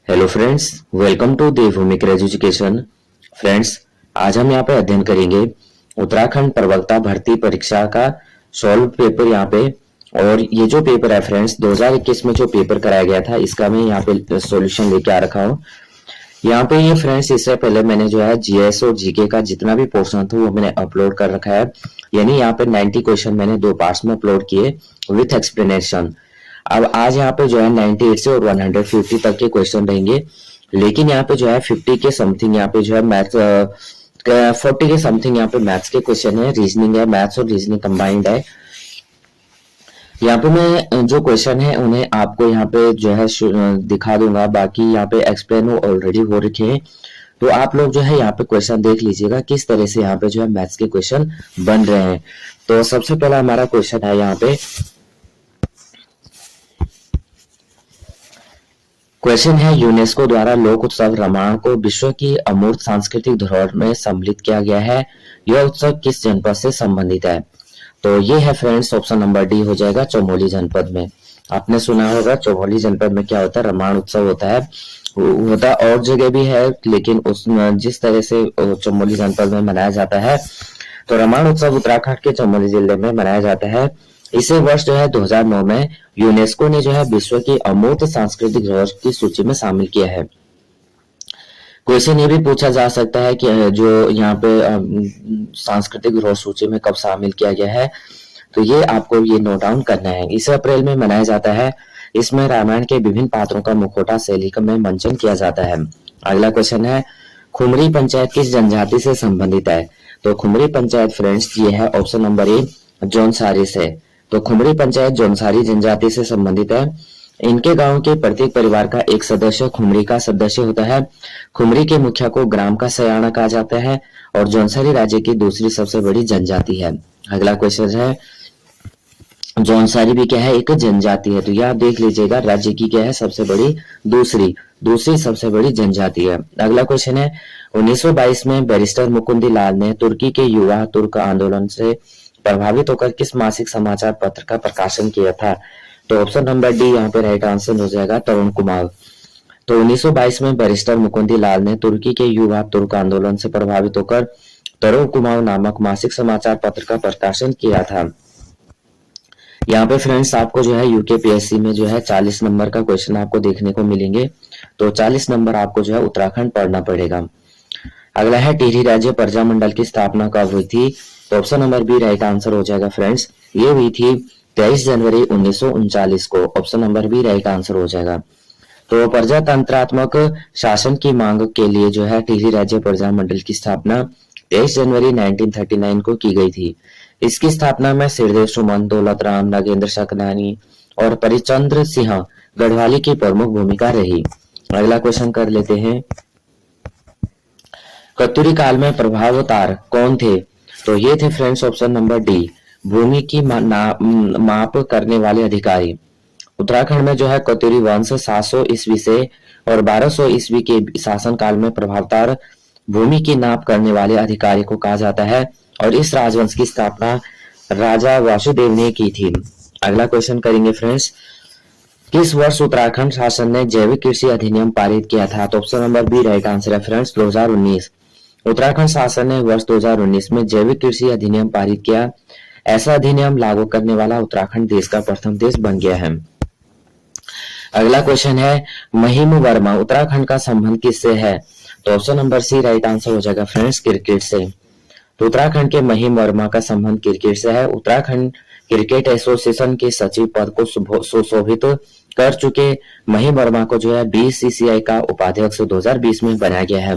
Hello friends, welcome to Devbhoomi education. Friends, आज हम यहाँ पे अध्ययन करेंगे उत्तराखंड प्रवक्ता भर्ती परीक्षा का सॉल्व पेपर यहाँ पे। और ये जो पेपर है फ्रेंड्स 2021 में जो पेपर कराया गया था, इसका मैं यहाँ पे सॉल्यूशन लेके आ रखा हूँ। यहाँ पे ये फ्रेंड्स, इससे पहले मैंने जो है जीएस और जीके का जितना भी पोर्शन था वो मैंने अपलोड कर रखा है। यानी यहाँ पे 90 क्वेश्चन मैंने 2 पार्ट्स में अपलोड किए विथ एक्सप्लेनेशन। अब आज यहाँ पे जो है 98 से और 150 तक के क्वेश्चन रहेंगे, लेकिन यहाँ पे जो है 50 के समथिंग यहाँ पे जो है मैथ्स 40 के समथिंग यहाँ पे मैथ्स के क्वेश्चन है, रीजनिंग है, मैथ्स और रीजनिंग कंबाइंड है। यहाँ पे मैं जो क्वेश्चन है उन्हें आपको यहाँ पे जो है दिखा दूंगा, बाकी यहाँ पे एक्सप्लेन ऑलरेडी हो रखे हैं। तो आप लोग जो है यहाँ पे क्वेश्चन देख लीजिएगा किस तरह से यहाँ पे जो है मैथ्स के क्वेश्चन बन रहे हैं। तो सबसे पहला हमारा क्वेश्चन है यहाँ पे, क्वेश्चन है यूनेस्को द्वारा लोक उत्सव रामायण को विश्व की अमूर्त सांस्कृतिक धरोहर में सम्मिलित किया गया है। यह उत्सव किस जनपद से संबंधित है? तो ये है फ्रेंड्स ऑप्शन नंबर डी हो जाएगा, चमोली जनपद में। आपने सुना होगा चमोली जनपद में क्या होता है, रामायण उत्सव होता है। होता और जगह भी है, लेकिन उस जिस तरह से चमोली जनपद में मनाया जाता है, तो रामायण उत्सव उत्तराखंड के चमोली जिले में मनाया जाता है। इसे वर्ष जो है 2009 में यूनेस्को ने जो है विश्व की अमूर्त सांस्कृतिक धरोहर की सूची में शामिल किया है। क्वेश्चन ये भी पूछा जा सकता है कि जो यहाँ पे सांस्कृतिक धरोहर सूची में कब शामिल किया गया है, तो ये आपको ये नोट डाउन करना है। इसे अप्रैल में मनाया जाता है। इसमें रामायण के विभिन्न पात्रों का मुखौटा शैली में मंचन किया जाता है। अगला क्वेश्चन है, खुमरी पंचायत किस जनजाति से संबंधित है? तो खुमरी पंचायत फ्रेंड्स ये है ऑप्शन नंबर ए, जौनसारी से। तो खुमरी पंचायत जौनसारी जनजाति से संबंधित है। इनके गांव के प्रत्येक परिवार का एक सदस्य खुमरी का सदस्य होता है। खुमरी के मुखिया को ग्राम का सयाना कहा जाता है और जौनसारी राज्य की दूसरी सबसे बड़ी जनजाति है। अगला क्वेश्चन है, जौनसारी भी क्या है, एक जनजाति है। तो यह देख लीजिएगा, राज्य की क्या है, सबसे बड़ी दूसरी सबसे बड़ी जनजाति है। अगला क्वेश्चन है, 1922 में बैरिस्टर मुकुंदी लाल ने तुर्की के युवा तुर्क आंदोलन से प्रभावित होकर किस मासिक समाचार पत्र का प्रकाशन किया था? तो ऑप्शन नंबर डी यहाँ पे राइट आंसर हो जाएगा, तरुण कुमार। तो 1922 में बैरिस्टर मुकुंदी लाल ने तुर्की के युवा तुर्क आंदोलन से प्रभावित होकर तरुण कुमार नामक मासिक समाचार पत्र का प्रकाशन किया था। यहाँ पे फ्रेंड्स आपको जो है यूकेपीएससी में जो है 40 नंबर का क्वेश्चन आपको देखने को मिलेंगे। तो 40 नंबर आपको जो है उत्तराखंड पढ़ना पड़ेगा। अगला है, टिहरी राज्य प्रजामंडल की स्थापना कब हुई थी? तो option number B right answer हो जाएगा फ्रेंड्स, ये हुई थी 23 जनवरी 1939 को। Option number B right answer हो जाएगा। तो प्रजातंत्रात्मक शासन की मांग के लिए जो है टिहरी राज्य प्रजामंडल की स्थापना 23 जनवरी 1939 को की गई थी। इसकी स्थापना में सिरदेव सुमन, दौलत राम, नागेंद्र सकलानी और परिचंद्र सिंह गढ़वाली की प्रमुख भूमिका रही। अगला क्वेश्चन कर लेते हैं, कत्यूरी काल में प्रभावतार कौन थे? तो ये थे फ्रेंड्स ऑप्शन नंबर डी, भूमि की माप करने वाले अधिकारी। उत्तराखंड में जो है कत्यूरी वंश 700 ईस्वी से और 1200 ईस्वी के शासन काल में प्रभावतार भूमि की नाप करने वाले अधिकारी को कहा जाता है और इस राजवंश की स्थापना राजा वासुदेव ने की थी। अगला क्वेश्चन करेंगे फ्रेंड्स, किस वर्ष उत्तराखंड शासन ने जैविक कृषि अधिनियम पारित किया था? तो option number B right answer है फ्रेंड्स, 2019। उत्तराखंड शासन ने वर्ष 2019 में जैविक कृषि अधिनियम पारित किया। ऐसा अधिनियम लागू करने वाला उत्तराखंड देश का प्रथम देश बन गया है। अगला क्वेश्चन है, महिम वर्मा उत्तराखंड का संबंध किससे है? तो option number C right answer हो जाएगा फ्रेंड्स, क्रिकेट से। तो उत्तराखंड के महिम वर्मा का संबंध क्रिकेट से है। उत्तराखंड क्रिकेट एसोसिएशन के सचिव पद को सुशोभित कर चुके महिम वर्मा को जो है बीसीसीआई का उपाध्यक्ष 2020 में बनाया गया है।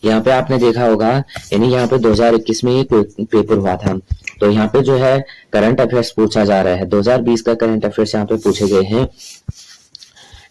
यहाँ पे आपने देखा होगा, यानी यहाँ पे 2021 में ये पेपर हुआ था। तो यहाँ पे जो है करंट अफेयर्स पूछा जा रहा है, 2020 का करंट अफेयर्स यहाँ पे पूछे गए हैं।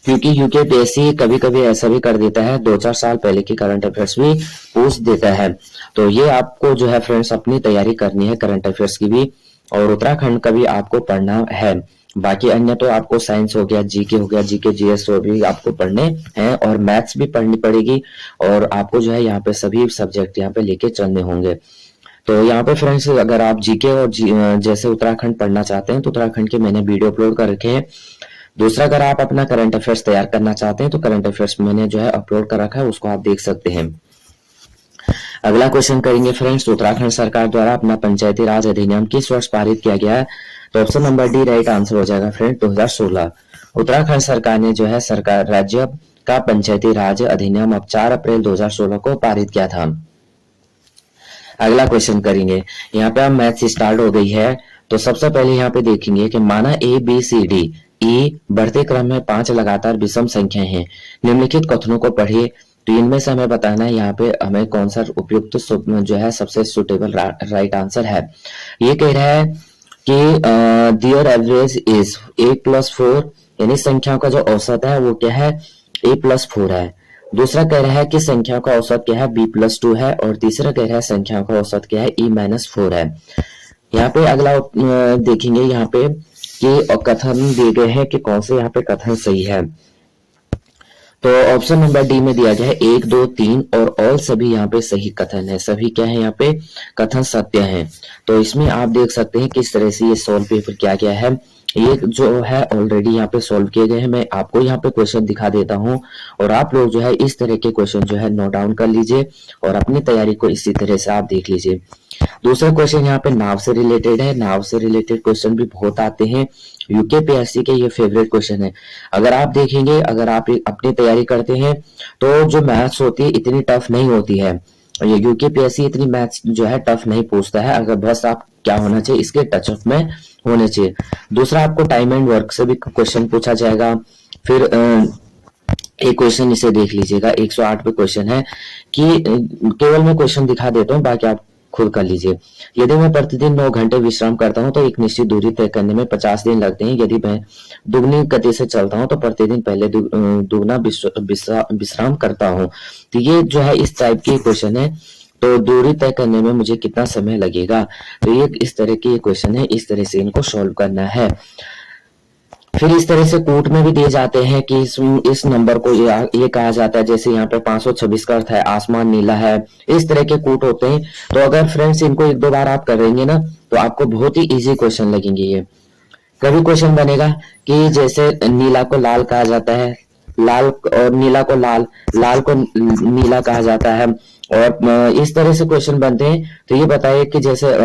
क्योंकि यूकेपीएससी कभी कभी ऐसा भी कर देता है, 2-4 साल पहले की करंट अफेयर्स भी पूछ देता है। तो ये आपको जो है फ्रेंड्स अपनी तैयारी करनी है करंट अफेयर्स की भी, और उत्तराखंड का भी आपको पढ़ना है। बाकी अन्य तो आपको साइंस हो गया, जीके हो गया, जीके जीएस हो भी आपको पढ़ने हैं और मैथ्स भी पढ़नी पड़ेगी, और आपको जो है यहाँ पे सभी सब्जेक्ट यहाँ पे लेके चलने होंगे। तो यहाँ पे फ्रेंड्स अगर आप जीके और जैसे उत्तराखंड पढ़ना चाहते हैं तो उत्तराखंड के मैंने वीडियो अपलोड कर रखे हैं। दूसरा, अगर आप अपना करंट अफेयर्स तैयार करना चाहते हैं तो करंट अफेयर्स मैंने जो है अपलोड कर रखा है, उसको आप देख सकते हैं। अगला क्वेश्चन करेंगे फ्रेंड्स, उत्तराखंड सरकार द्वारा अपना पंचायती राज अधिनियम किस वर्ष पारित किया गया है? तो option number D right answer हो जाएगा फ्रेंड, 2016। उत्तराखंड सरकार ने जो है सरकार राज्य का पंचायती राज अधिनियम अब 4 अप्रैल 2016 को पारित किया था। अगला क्वेश्चन करेंगे, यहाँ पे हम मैथ स्टार्ट हो गई है, तो सबसे पहले यहाँ पे देखेंगे कि माना A B C D E बढ़ते क्रम में 5 लगातार विषम संख्याएं हैं, निम्नलिखित कथनों को पढ़िए। तो इनमें से हमें बताना है यहाँ पे हमें कौन सा उपयुक्त जो है सबसे सुटेबल राइट आंसर है। ये कह रहा है कि दियर एवरेज इज 8+4, यानी संख्याओं का जो औसत है वो क्या है, a+4 है। दूसरा कह रहा है कि संख्याओं का औसत क्या है, b+2 है। और तीसरा कह रहा है संख्याओं का औसत क्या है, e-4 है। यहाँ पे अगला देखेंगे यहाँ पे कि कथन दिए गए हैं कि कौन से यहाँ पे कथन सही है। तो ऑप्शन नंबर डी में दिया गया है 1, 2, 3 और ऑल सभी यहाँ पे सही कथन है, सभी क्या है यहाँ पे कथन सत्य है। तो इसमें आप देख सकते हैं किस तरह से ये सॉल्व पेपर किया गया है। ये जो है ऑलरेडी यहाँ पे सॉल्व किए गए हैं, मैं आपको यहाँ पे क्वेश्चन दिखा देता हूँ और आप लोग जो है इस तरह के क्वेश्चन जो है नोट डाउन कर लीजिए और अपनी तैयारी को इसी तरह से आप देख लीजिए। दूसरा क्वेश्चन यहाँ पे नाव से रिलेटेड है, नाव से रिलेटेड क्वेश्चन भी बहुत आते हैं, यूकेपीएससी के ये फेवरेट क्वेश्चन है। अगर आप देखेंगे, अगर आप अपनी तैयारी करते हैं तो जो मैथ्स होती है इतनी टफ नहीं होती है, ये यूकेपीएससी इतनी मैथ्स जो है टफ नहीं पूछता है, अगर बस आप क्या होना चाहिए इसके टचअप में होने चाहिए। दूसरा, आपको टाइम एंड वर्क से भी क्वेश्चन पूछा जाएगा। फिर एक क्वेश्चन इसे देख लीजिएगा, 108 पे क्वेश्चन है कि केवल मैं क्वेश्चन दिखा देता हूँ, बाकी आप खुद कर लीजिए। यदि मैं प्रतिदिन 9 घंटे विश्राम करता हूं तो एक निश्चित दूरी तय करने में 50 दिन लगते हैं। यदि मैं दुगनी गति से चलता हूं तो प्रतिदिन पहले दुगना विश्राम करता हूं। तो ये जो है इस टाइप की क्वेश्चन है, तो दूरी तय करने में मुझे कितना समय लगेगा। तो ये इस तरह के क्वेश्चन है, इस तरह से इनको सॉल्व करना है। फिर इस तरह से कूट में भी दिए जाते हैं कि इस नंबर को ये कहा जाता है, जैसे यहाँ पे 526 का अर्थ है आसमान नीला है, इस तरह के कूट होते हैं। तो अगर फ्रेंड्स इनको 1-2 बार आप करेंगे ना तो आपको बहुत ही इजी क्वेश्चन लगेंगे। ये कभी क्वेश्चन बनेगा कि जैसे नीला को लाल कहा जाता है, लाल और नीला को लाल, लाल को नीला कहा जाता है, और इस तरह से क्वेश्चन बनते हैं। तो ये बताइए कि जैसे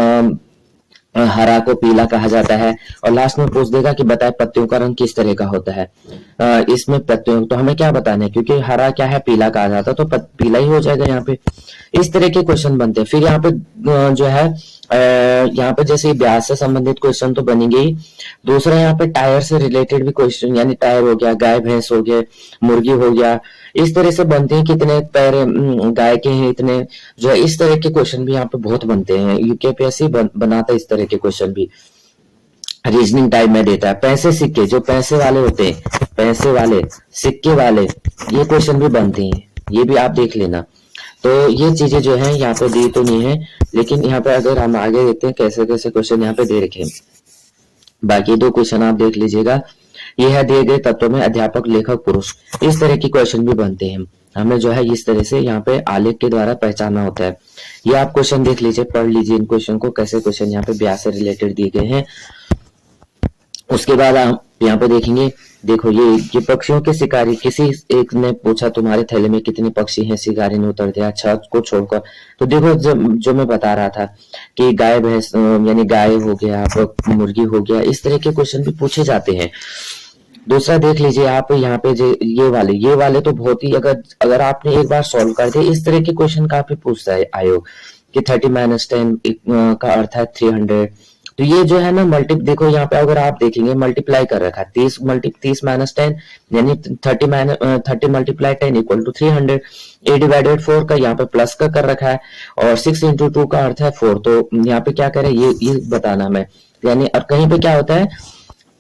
हरा को पीला कहा जाता है, और लास्ट में पूछ देगा कि बताए पत्तियों का रंग किस तरह का होता है। इसमें पत्तियों तो हमें क्या बताना है, क्योंकि हरा क्या है पीला कहा जाता है, तो पीला ही हो जाएगा यहाँ पे। इस तरह के क्वेश्चन बनते हैं। फिर यहाँ पे जो है यहाँ पे जैसे ब्याज से संबंधित क्वेश्चन तो बनेंगे ही। दूसरा यहाँ पे टायर से रिलेटेड भी क्वेश्चन, यानी टायर हो गया, गाय भैंस हो गया, मुर्गी हो गया, इस तरह से बनते हैं। कितने पैर गाय के हैं इतने, जो है इस तरह के क्वेश्चन भी यहाँ पे बहुत बनते हैं। यूकेपीएससी बनाता है इस तरह के क्वेश्चन भी, रीजनिंग टाइप में देता है। पैसे सिक्के, जो पैसे वाले होते हैं, पैसे वाले सिक्के वाले, ये क्वेश्चन भी बनते हैं, ये भी आप देख लेना। तो ये चीजें जो है यहाँ पे दी तो नहीं है, लेकिन यहाँ पे अगर हम आगे देखते हैं कैसे कैसे क्वेश्चन यहाँ पे दे रखे हैं। बाकी 2 क्वेश्चन आप देख लीजिएगा। ये है दिए गए तत्वों में अध्यापक, लेखक, पुरुष, इस तरह की क्वेश्चन भी बनते हैं। हमें जो है इस तरह से यहाँ पे आलेख के द्वारा पहचानना होता है। ये आप क्वेश्चन देख लीजिए, पढ़ लीजिए इन क्वेश्चन को, कैसे क्वेश्चन यहाँ पे ब्याज से रिलेटेड दिए गए हैं। उसके बाद आप यहाँ पे देखेंगे, देखो ये पक्षियों के शिकारी, किसी एक ने पूछा तुम्हारे थैले में कितने पक्षी हैं, शिकारी ने उत्तर दिया 6 को छोड़कर। तो देखो जो मैं बता रहा था कि गाय भैंस यानी गाय हो गया, मुर्गी हो गया, इस तरह के क्वेश्चन भी पूछे जाते हैं। दूसरा देख लीजिए आप यहाँ पे ये वाले तो बहुत ही, अगर आपने एक बार सॉल्व कर दिया, इस तरह के क्वेश्चन काफी पूछता है आयोग कि 30-10 का अर्थ है 300। तो ये जो है ना देखो यहाँ पे अगर आप देखेंगे मल्टीप्लाई कर रखा है, 30 - 10 यानी 30 × 10 = 300। a/4 का यहाँ पे प्लस का कर रखा है, और 6 × 2 का अर्थ है 4। तो यहाँ पे क्या करें, ये बताना हमें, यानी और कहीं पे क्या होता है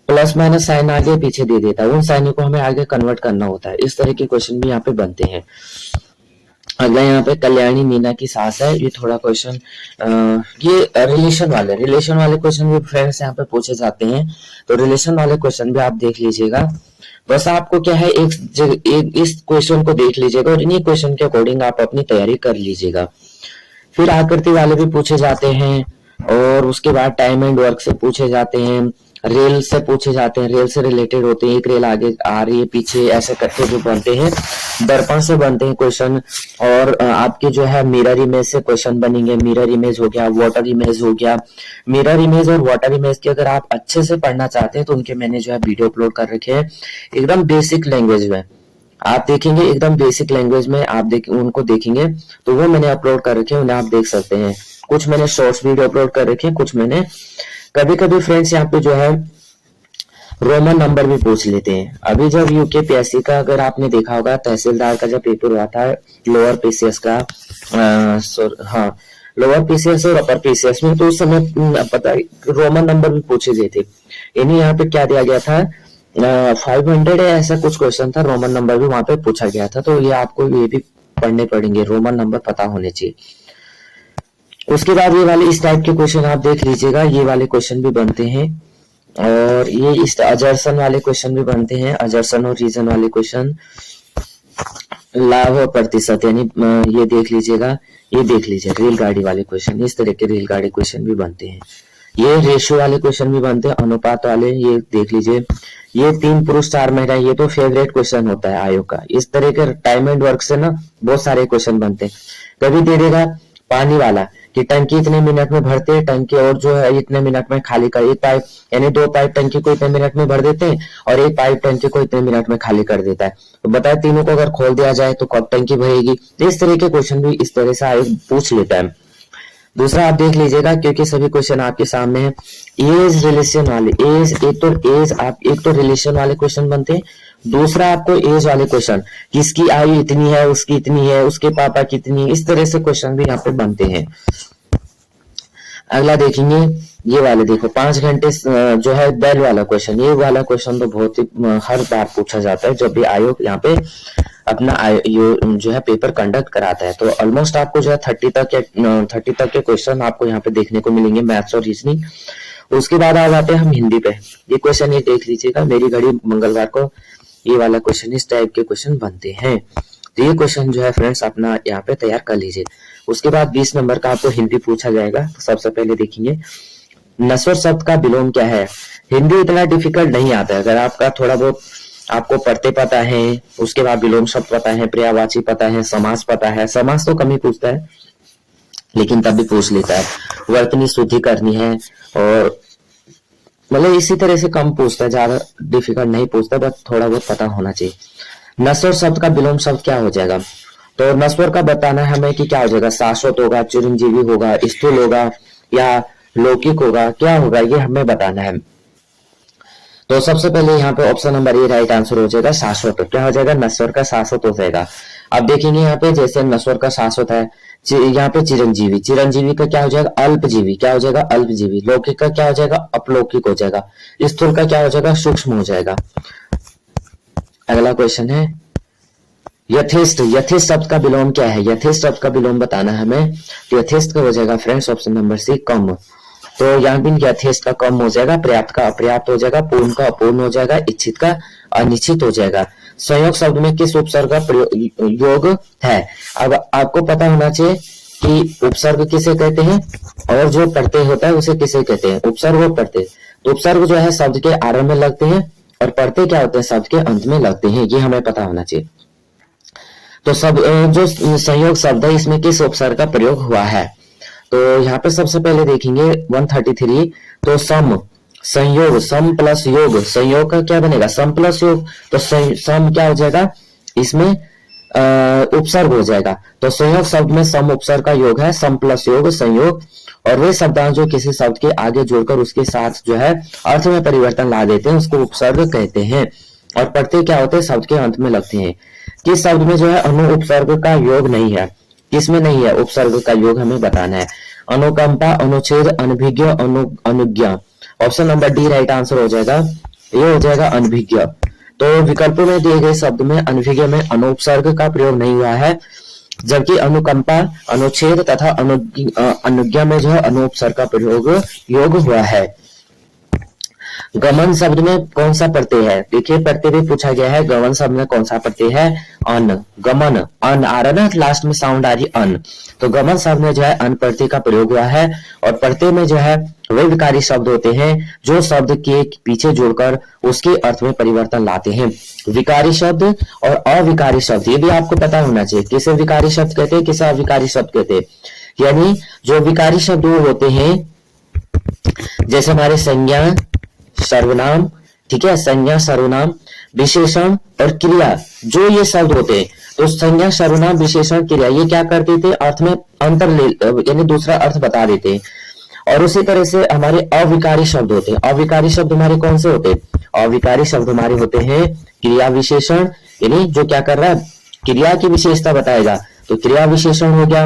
प्लस माइनस साइन आगे पीछे दे देता है, उन साइनों को हमें आगे कन्वर्ट करना होता है। इस तरह के क्वेश्चन भी यहाँ पे बनते हैं। अगला यहाँ पे कल्याणी मीना की सास है, ये थोड़ा क्वेश्चन ये रिलेशन वाले क्वेश्चन भी फ्रेंड्स यहाँ पे पूछे जाते हैं। तो रिलेशन वाले क्वेश्चन भी आप देख लीजिएगा। बस आपको क्या है एक इस क्वेश्चन को देख लीजिएगा और इन्हीं क्वेश्चन के अकॉर्डिंग आप अपनी तैयारी कर लीजिएगा। फिर आकृति वाले भी पूछे जाते हैं, और उसके बाद टाइम एंड वर्क से पूछे जाते हैं। रेल से पूछे जाते हैं, रेल से रिलेटेड होते हैं, एक रेल आगे आ रही है पीछे, ऐसे करके जो बनते हैं। दर्पण से बनते हैं क्वेश्चन, और आपके जो है मिरर इमेज से क्वेश्चन बनेंगे। मिरर इमेज हो गया, वाटर इमेज हो गया। मिरर इमेज और वाटर इमेज की अगर आप अच्छे से पढ़ना चाहते हैं तो उनके मैंने जो है वीडियो अपलोड कर रखे हैं एकदम बेसिक लैंग्वेज में। आप देखेंगे एकदम बेसिक लैंग्वेज में, आप उनको देखेंगे तो वो मैंने अपलोड कर रखे हैं, उन्हें आप देख सकते हैं। कुछ मैंने शॉर्ट्स वीडियो अपलोड कर रखे हैं, कुछ मैंने कभी कभी फ्रेंड्स यहाँ पे जो है रोमन नंबर भी पूछ लेते हैं। अभी जब यूकेपीएससी का अगर आपने देखा होगा, तहसीलदार का जब पेपर हुआ था लोअर पीसीएस का, हाँ लोअर पीसीएस और अपर पीसीएस में, तो उस समय पता रोमन नंबर भी पूछे गए थे। इन्हें यहाँ पे क्या दिया गया था, 500 ऐसा कुछ क्वेश्चन था, रोमन नंबर भी वहां पे पूछा गया था। तो ये आपको ये भी पढ़ने पड़ेंगे, रोमन नंबर पता होने चाहिए। उसके बाद ये वाले इस टाइप के क्वेश्चन आप देख लीजिएगा, ये वाले क्वेश्चन भी बनते हैं, और ये इस अजर्सन वाले क्वेश्चन भी बनते हैं, अजर्सन और रीजन वाले क्वेश्चन। लाभ और प्रतिशत यानी ये देख लीजिएगा, ये देख लीजिए रेलगाड़ी वाले क्वेश्चन, इस तरह के रेलगाड़ी क्वेश्चन भी बनते हैं। ये रेशियो वाले क्वेश्चन भी बनते हैं, अनुपात वाले, ये देख लीजिए। ये 3 पुरुष 4 महिला, ये तो फेवरेट क्वेश्चन होता है आयोग का। इस तरह के टाइम एंड वर्क से ना बहुत सारे क्वेश्चन बनते हैं। कभी दे देगा पानी वाला कि टंकी इतने मिनट में भरते हैं, टंकी और जो है इतने मिनट में खाली कर, एक पाइप यानी 2 पाइप टंकी को इतने मिनट में भर देते हैं और एक पाइप टंकी को इतने मिनट में खाली कर देता है। तो बताए तीनों को अगर खोल दिया जाए तो कब टंकी भरेगी। तो इस तरह के क्वेश्चन भी इस तरह से आयोग पूछ लेता है। दूसरा आप देख लीजिएगा, क्योंकि सभी क्वेश्चन आपके सामने है, एज रिलेशन वाले, एज एक तो रिलेशन वाले क्वेश्चन बनते हैं। दूसरा आपको एज वाले क्वेश्चन, किसकी आयु इतनी है, उसकी इतनी है, उसके पापा कितनी है, इस तरह से क्वेश्चन भी यहाँ पे बनते हैं। अगला देखेंगे ये वाले, देखो 5 घंटे जो है बैल वाला क्वेश्चन, ये वाला क्वेश्चन तो बहुत ही हर बार पूछा जाता है जब भी आयोग यहाँ पे अपना जो है पेपर कंडक्ट कराता है। तो ऑलमोस्ट आपको जो है 30 तक के क्वेश्चन आपको यहाँ पे देखने को मिलेंगे, मैथ्स और रीजनिंग। उसके बाद आ जाते हैं हम हिंदी पे। ये क्वेश्चन ये देख लीजिएगा, मेरी घड़ी मंगलवार को ये वाला क्वेश्चन, इस टाइप के क्वेश्चन बनते हैं। तो ये क्वेश्चन जो है फ्रेंड्स अपना यहाँ पे तैयार कर लीजिए। उसके बाद 20 नंबर का आपको हिंदी पूछा जाएगा। तो सबसे पहले देखेंगे नस्वर शब्द का विलोम क्या है। हिंदी इतना डिफिकल्ट नहीं आता है, अगर आपका थोड़ा बहुत आपको पढ़ते पता है, उसके बाद विलोम शब्द पता है, पर्यायवाची पता है, समास पता है। समास तो कम ही पूछता है लेकिन तब भी पूछ लेता है। वर्तनी शुद्धि करनी है, और मतलब इसी तरह से कम पूछता है, ज्यादा डिफिकल्ट नहीं पूछता, बस थोड़ा बहुत पता होना चाहिए। नस्वर शब्द का विलोम शब्द क्या हो जाएगा, तो नस्वर का बताना है हमें कि क्या हो जाएगा, शाश्वत होगा, चिरंजीवी होगा, स्थूल होगा या लौकिक होगा, क्या होगा ये हमें बताना है। तो सबसे पहले यहाँ पे option number A right answer हो जाएगा, शाश्वत। क्या हो जाएगा, नस्वर का शाश्वत हो जाएगा। अब देखेंगे यहाँ पे जैसे नस्वर का शाश्वत है, यहाँ पे चिरंजीवी, चिरंजीवी का क्या हो जाएगा, अल्पजीवी, क्या हो जाएगा, अल्पजीवी। लौकिक का क्या हो जाएगा, अपलौकिक हो जाएगा। स्थूल का क्या हो जाएगा, सूक्ष्म हो जाएगा। अगला क्वेश्चन है यथेष्ट। यथेष्ट शब्द का विलोम क्या है, यथेष्ट शब्द का विलोम बताना है हमें। तो यथेष्ट का हो जाएगा फ्रेंड्स ऑप्शन नंबर सी, कम। तो यहाँ भी यथेष्ट का कम हो जाएगा, पर्याप्त का अपर्याप्त हो जाएगा, पूर्ण का अपूर्ण हो जाएगा, इच्छित का अनिश्चित हो जाएगा। संयोग शब्द में किस उपसर्ग का प्रयोग है। अब आपको पता होना चाहिए कि उपसर्ग किसे कहते हैं और जो प्रत्यय होता है उसे किसे कहते हैं। उपसर्ग और प्रत्यय, तो उपसर्ग जो है शब्द के आरंभ में लगते हैं और प्रत्यय क्या होते हैं, शब्द के अंत में लगते हैं। ये हमें पता होना चाहिए। तो सब जो संयोग शब्द है इसमें किस उपसर्ग का प्रयोग हुआ है। तो यहाँ पे सबसे पहले देखेंगे 133, तो सम, संयोग, सम प्लस योग, संयोग का क्या बनेगा, सम प्लस योग। तो सम क्या हो जाएगा, इसमें उपसर्ग हो जाएगा। तो संयोग शब्द में सम उपसर्ग का योग है, सम प्लस योग संयोग। और वे शब्दांश जो किसी शब्द के आगे जोड़कर उसके साथ जो है अर्थ में परिवर्तन ला देते हैं उसको उपसर्ग कहते हैं। और प्रत्यय क्या होते हैं, शब्द के अंत में लगते हैं। किस शब्द में जो है अनु उपसर्ग का योग नहीं है, किसमें नहीं है उपसर्ग का योग, हमें बताना है। अनुकंपा, अनुच्छेद, अनभिज्ञ, अनुज्ञा। Option number D right answer हो जाएगा, ये हो जाएगा अनभिज्ञ। तो विकल्पों में दिए गए शब्द में अनभिज्ञ में अनुपसर्ग का प्रयोग नहीं हुआ है, जबकि अनुकंपा, अनुच्छेद तथा अनुज्ञा में जो है अनुपसर्ग का प्रयोग योग हुआ है। गमन शब्द में कौन सा प्रत्यय है? देखिए प्रत्यय भी पूछा गया है, गमन शब्द में कौन सा प्रत्यय है? अन। गमन, अन आ रहा ना, लास्ट में साउंड आ रही अन, तो गमन शब्द में जो है अन प्रत्यय का प्रयोग हुआ है। और प्रत्यय में जो है वे विकारी शब्द होते हैं जो शब्द के पीछे जोड़कर उसके अर्थ में परिवर्तन लाते हैं। विकारी शब्द और अविकारी शब्द, ये भी आपको पता होना चाहिए, किसे विकारी शब्द कहते हैं, किसे अविकारी शब्द कहते हैं। यानी जो विकारी शब्द वो होते हैं, जैसे हमारे संज्ञा, सर्वनाम, ठीक है, संज्ञा, सर्वनाम, विशेषण और क्रिया, जो ये शब्द होते हैं, तो संज्ञा, सर्वनाम, विशेषण, क्रिया, ये क्या कर देते हैं? अर्थ में अंतर ले, यानी दूसरा अर्थ बता देते हैं। और उसी तरह से हमारे अविकारी शब्द होते हैं। अविकारी शब्द हमारे कौन से होते हैं? अविकारी शब्द हमारे होते हैं क्रिया विशेषण, यानी जो क्या कर रहा है, क्रिया की विशेषता बताएगा, तो क्रिया विशेषण हो गया।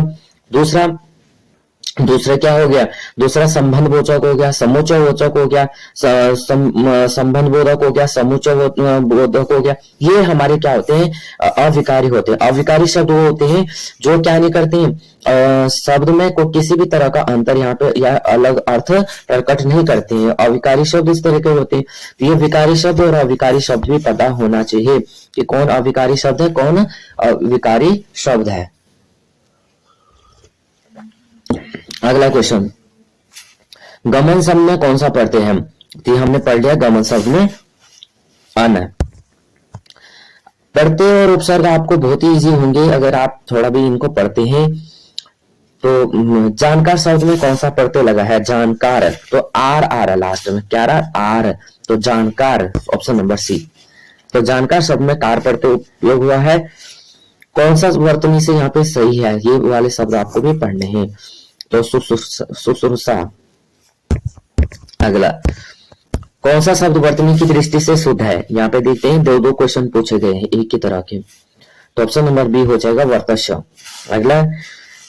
दूसरा क्या हो गया? दूसरा संबंध बोधक हो गया, समुच्चय बोधक हो गया, संबंध बोधक हो गया, समुच्चय बोधक हो गया। ये हमारे क्या होते हैं? अविकारी होते हैं। अविकारी शब्द वो होते हैं जो क्या नहीं करते हैं, शब्द में को किसी भी तरह का अंतर यहाँ पे या अलग अर्थ प्रकट नहीं करते हैं। अविकारी शब्द इस तरह के होते हैं। तो ये विकारी शब्द और अविकारी शब्द भी पता होना चाहिए कि कौन अविकारी शब्द है, कौन अविकारी शब्द है। अगला क्वेश्चन, गमन शब्द में कौन सा प्रत्यय है? तो हमने पढ़ लिया, गमन शब्द में अन है। प्रत्यय और उपसर्ग आपको बहुत ही इजी होंगे अगर आप थोड़ा भी इनको पढ़ते हैं। तो जानकार शब्द में कौन सा प्रत्यय लगा है? जानकार, तो आर आ रहा लास्ट में, क्या रहा? आर, तो जानकार, ऑप्शन नंबर सी। तो जानकार शब्द में कार प्रत्यय उपयोग हुआ है। कौन सा वर्तनी से यहाँ पे सही है, ये वाले शब्द आपको भी पढ़ने हैं। तो सुसुरुसा। अगला, कौन सा शब्द वर्तनी की दृष्टि से शुद्ध है? यहाँ पे देखते हैं दो क्वेश्चन पूछे गए हैं एक ही तरह के, तो ऑप्शन नंबर बी हो जाएगा वर्तस्य। अगला,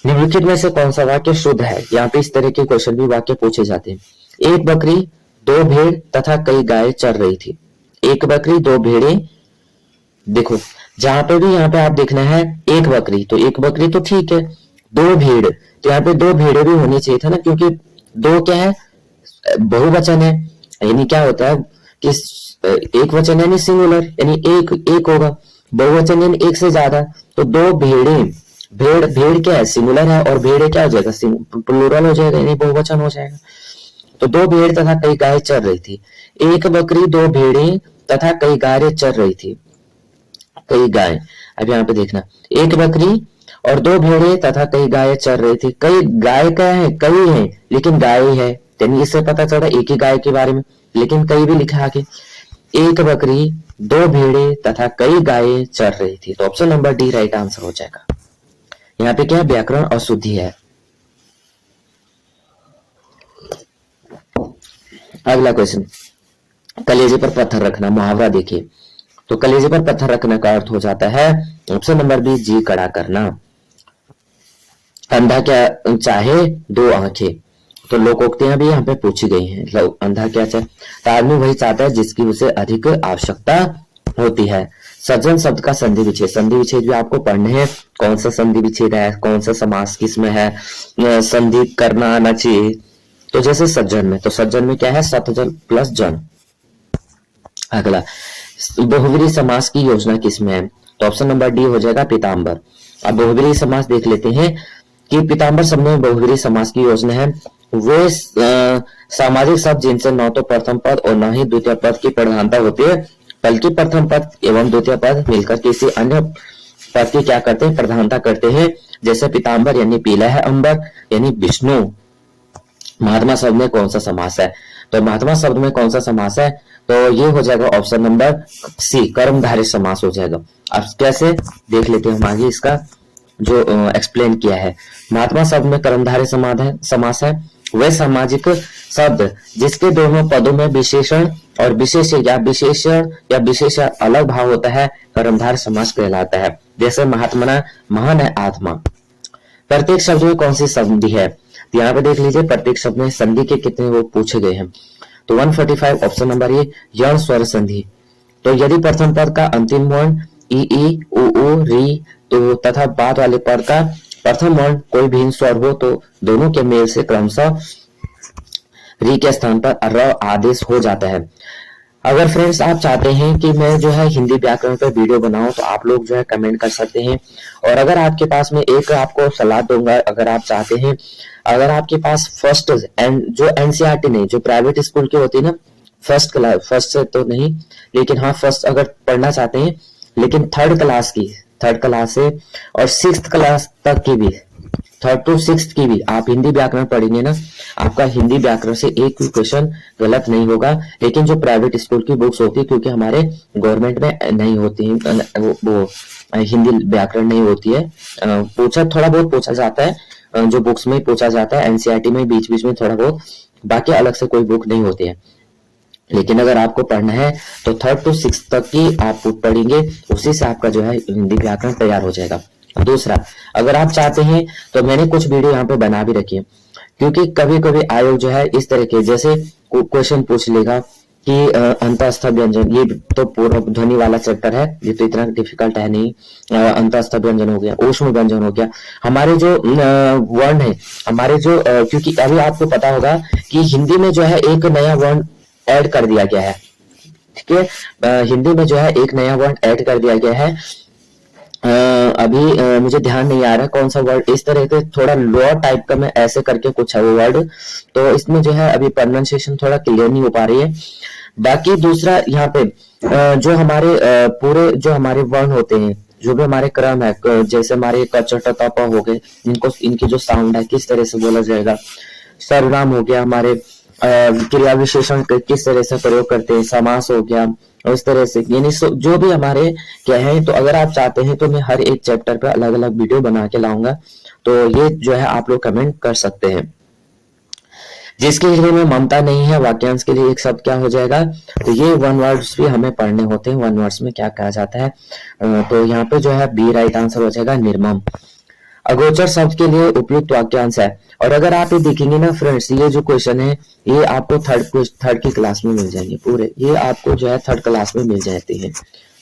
निम्नलिखित में से कौन सा वाक्य शुद्ध है? यहाँ पे इस तरह के क्वेश्चन भी वाक्य पूछे जाते हैं। एक बकरी, दो भेड़ तथा कई गाय चर रही थी। एक बकरी, दो भेड़े, देखो जहां पे भी यहाँ पे आप देखना है एक बकरी, तो एक बकरी तो ठीक है। दो भेड़, तो यहाँ पे दो भेड़े भी होनी चाहिए था ना, क्योंकि दो क्या है? बहुवचन है, यानी क्या होता है कि एक वचन यानी सिंगुलर, यानी एक होगा, बहुवचन यानी एक से ज्यादा। तो दो भेड़े, भेड़ क्या है? सिंगुलर है, और भेड़े क्या हो जाएगा? प्लूरल हो जाएगा, यानी बहुवचन हो जाएगा। तो दो भेड़ तथा कई गाय चर रही थी। एक बकरी, दो भेड़े तथा कई गाय चर रही थी। कई गाय, अब यहाँ पे देखना, एक बकरी और दो भेड़े तथा कई गाय चर रही थी। कई गाय क्या है? कई है, लेकिन गाय है, यानी इससे पता चला एक ही गाय के बारे में, लेकिन कई भी लिखा आगे। एक बकरी, दो भेड़े तथा कई गाय चर रही थी, तो option number D right answer हो जाएगा। यहाँ पे क्या है? व्याकरण अशुद्धि है। अगला क्वेश्चन, कलेजे पर पत्थर रखना, मुहावरा देखिए। तो कलेजे पर पत्थर रखने का अर्थ हो जाता है ऑप्शन नंबर बी, जी कड़ा करना। अंधा क्या चाहे दो आंखें, तो लोकोक्तियां भी यहाँ पे पूछी गई हैं। अंधा क्या चाहे, तो आदमी वही चाहता है जिसकी उसे अधिक आवश्यकता होती है। सज्जन शब्द का संधि विच्छेद, संधि विच्छेद भी आपको पढ़ने हैं। कौन सा संधि विच्छेद है, कौन सा समास किसमें है, संधि करना आना चाहिए। तो जैसे सज्जन में, तो सज्जन में क्या है? सतजन प्लस जन। अगला, बहुव्रीहि समास की योजना किसमें है? तो ऑप्शन नंबर डी हो जाएगा पीताम्बर। अब बहुव्रीहि समास देख लेते हैं कि पीताम्बर शब्द में बहुव्रीहि समास की योजना है वे सामाजिक शब्द जिनसे न तो प्रथम पद और न ही द्वितीय पद की प्रधानता होती है, बल्कि प्रथम पद एवं द्वितीय पद मिलकर किसी अन्य पद की क्या करते हैं? प्रधानता करते हैं। जैसे पीताम्बर यानी पीला है अंबर, यानी विष्णु। महात्मा शब्द में कौन सा समास है? तो महात्मा शब्द में कौन सा समास है? तो ये हो जाएगा ऑप्शन नंबर सी, कर्मधारय समास हो जाएगा। अब कैसे देख लेते हैं हम आगे इसका जो एक्सप्लेन किया है। महात्मा शब्द में कर्मधारय समास है वह सामाजिक शब्द जिसके दोनों पदों में विशेषण और विशेष्य या विशेषण अलग भाव होता है, कर्मधारय समास कहलाता है। जैसे महात्मना, महान है आत्मा। प्रत्येक शब्द में कौन सी संधि है? यहाँ पे देख लीजिए, प्रत्येक शब्द में संधि के कितने वो पूछे गए हैं। तो 145 ऑप्शन नंबर ए, यण स्वर संधि। तो यदि प्रथम पद का अंतिम वर्ण ई, उ, री, तो तथा बाद वाले पद का प्रथम वर्ण कोई भिन्न स्वर हो तो दोनों के मेल से क्रमशः री के स्थान पर र आदेश हो जाता है। अगर फ्रेंड्स आप चाहते हैं कि मैं जो है हिंदी व्याकरण पर वीडियो बनाऊं तो आप लोग जो है कमेंट कर सकते हैं। और अगर आपके पास में एक आपको सलाह दूंगा, अगर आप चाहते हैं, अगर आपके पास फर्स्ट एंड जो एनसीईआरटी नहीं, जो प्राइवेट स्कूल की होती है ना, फर्स्ट क्लास, फर्स्ट से तो नहीं लेकिन हाँ फर्स्ट अगर पढ़ना चाहते हैं, लेकिन थर्ड क्लास से और सिक्स्थ क्लास तक की भी, थर्ड टू सिक्स्थ की भी आप हिंदी व्याकरण पढ़ेंगे ना, आपका हिंदी व्याकरण से एक भी क्वेश्चन गलत नहीं होगा। लेकिन जो प्राइवेट स्कूल की बुक्स होती है, क्योंकि हमारे गवर्नमेंट में नहीं होती है वो हिंदी व्याकरण नहीं होती है, पूछा थोड़ा बहुत पूछा जाता है, जो बुक्स में पूछा जाता है, एनसीईआरटी में बीच बीच में थोड़ा बहुत, बाकी अलग से कोई बुक नहीं होती है। लेकिन अगर आपको पढ़ना है तो थर्ड टू सिक्स तक की आप पढ़ेंगे, उसी से आपका जो है हिंदी व्याकरण तैयार हो जाएगा। दूसरा, अगर आप चाहते हैं तो मैंने कुछ वीडियो यहाँ पे बना भी रखी है, क्योंकि कभी कभी आयोग जो है इस तरह के जैसे क्वेश्चन पूछ लेगा कि अंतःस्थ व्यंजन, ये तो पूरा ध्वनि वाला चैप्टर है, ये तो इतना डिफिकल्ट है नहीं। अंतःस्थ व्यंजन हो गया, ऊष्म व्यंजन हो गया, हमारे जो वर्ण है, हमारे जो क्योंकि अभी आपको पता होगा कि हिंदी में जो है एक नया वर्ण ऐड कर दिया गया है, ठीक है, हिंदी में जो है एक नया वर्ड ऐड कर दिया गया है। अभी मुझे ध्यान नहीं आ रहा कौन सा वर्ड, इस तरह के थोड़ा लोअर टाइप का मैं ऐसे करके कुछ है वो वर्ड, तो इसमें जो है अभी प्रोनाउंसिएशन थोड़ा क्लियर नहीं हो पा रही है। बाकी दूसरा यहाँ पे जो हमारे पूरे जो हमारे वर्ण होते हैं, जो भी हमारे क्रम है, जैसे हमारे क च ट त प हो गए, इनको इनकी जो साउंड है किस तरह से बोला जाएगा, सर्वनाम हो गया, हमारे क्रिया विशेषण किस तरह से प्रयोग करते हैं, समास हो गया, उस तरह से, यानी जो भी हमारे क्या है। तो अगर आप चाहते हैं तो मैं हर एक चैप्टर पर अलग अलग वीडियो बना के लाऊंगा, तो ये जो है आप लोग कमेंट कर सकते हैं। जिसके लिए में ममता नहीं है, वाक्यांश के लिए एक शब्द क्या हो जाएगा, तो ये वन वर्ड्स भी हमें पढ़ने होते हैं, वन वर्ड्स में क्या कहा जाता है, तो यहाँ पे जो है बी राइट आंसर हो जाएगा निर्मम। अगोचर शब्द के लिए उपयुक्त वाक्यांश है। और अगर आप ये देखेंगे ना फ्रेंड्स, ये जो क्वेश्चन है ये आपको थर्ड की क्लास में मिल जाएंगे पूरे, ये आपको जो है थर्ड क्लास में मिल जाते हैं,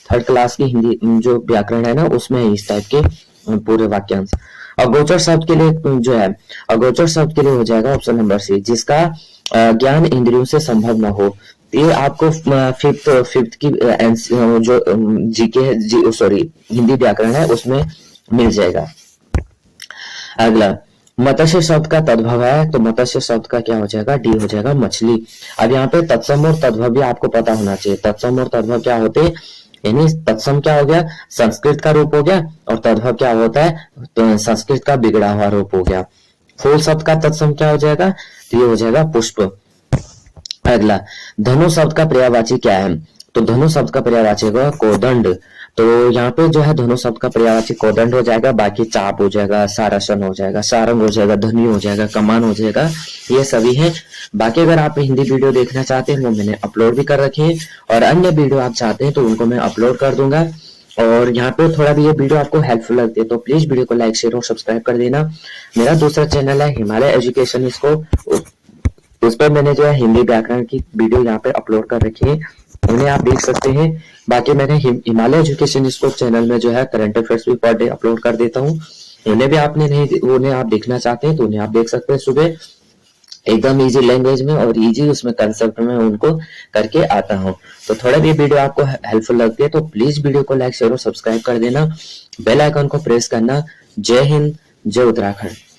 थर्ड क्लास की हिंदी जो व्याकरण है ना उसमें इस टाइप के पूरे वाक्यांश। अगोचर शब्द के लिए जो है, अगोचर शब्द के लिए हो जाएगा ऑप्शन नंबर सी, जिसका ज्ञान इंद्रियों से संभव न हो। ये आपको फिफ्थ की जो जीके सॉरी हिंदी व्याकरण है उसमें मिल जाएगा। अगला, मत्स्य शब्द का तद्भव है, तो मत्स्य शब्द का क्या हो जाएगा, डी हो जाएगा मछली। अब यहाँ पे तत्सम और तद्भव भी आपको पता होना चाहिए, तत्सम और तद्भव क्या होते हैं, यानी तत्सम क्या हो गया, संस्कृत का रूप हो गया, और तद्भव क्या होता है, तो संस्कृत का बिगड़ा हुआ रूप हो गया। फूल शब्द का तत्सम क्या हो जाएगा, तो ये हो जाएगा पुष्प। अगला, धनु शब्द का पर्यायवाची क्या है, तो धनु शब्द का पर्यायवाची होगा कोदंड, तो यहाँ पे जो है धनु शब्द का पर्यायवाची कोदंड हो जाएगा, बाकी चाप हो जाएगा, सारसन हो जाएगा, सारंग हो जाएगा, धनी हो जाएगा, कमान हो जाएगा, ये सभी है। बाकी अगर आप हिंदी वीडियो देखना चाहते हैं वो मैंने अपलोड भी कर रखे हैं, और अन्य वीडियो आप चाहते हैं तो उनको मैं अपलोड कर दूंगा। और यहाँ पे थोड़ा भी ये वीडियो आपको हेल्पफुल लगती है तो प्लीज वीडियो को लाइक शेयर और सब्सक्राइब कर देना। मेरा दूसरा चैनल है हिमालय एजुकेशन, इसको उस पर मैंने जो है हिंदी व्याकरण की वीडियो यहाँ पे अपलोड कर रखी है, उन्हें आप देख सकते हैं। बाकी मैंने हिमालय एजुकेशन स्कोप चैनल में जो है करंट अफेयर्स भी पर डे अपलोड कर देता हूँ, उन्हें भी आपने नहीं, उन्हें आप देखना चाहते हैं तो उन्हें आप देख सकते हैं। सुबह एकदम इजी लैंग्वेज में और इजी उसमें कंसेप्ट में उनको करके आता हूँ। तो थोड़ा भी वीडियो आपको हेल्पफुल लगती है तो प्लीज वीडियो को लाइक शेयर और सब्सक्राइब कर देना, बेल आइकन को प्रेस करना। जय हिंद, जय उत्तराखंड।